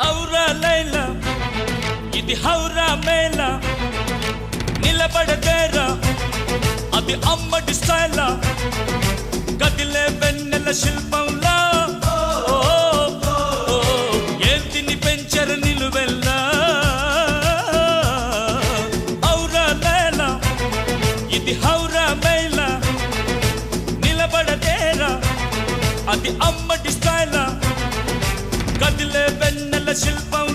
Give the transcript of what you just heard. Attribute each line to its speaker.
Speaker 1: ఔరా లైలా ఇది హౌరా మేళ నిలబడదేరా అది అమ్మడి స్టైలా కదిలే వెన్నెల శిల్పంలా ఏంటిని పెంచరు నిలువెల్లా ఔరా లైలా ఇది హౌరా మేళ నిలబడదేరా అది అమ్మడి స్టైలా కదిలే వెన్నెల శిల్పం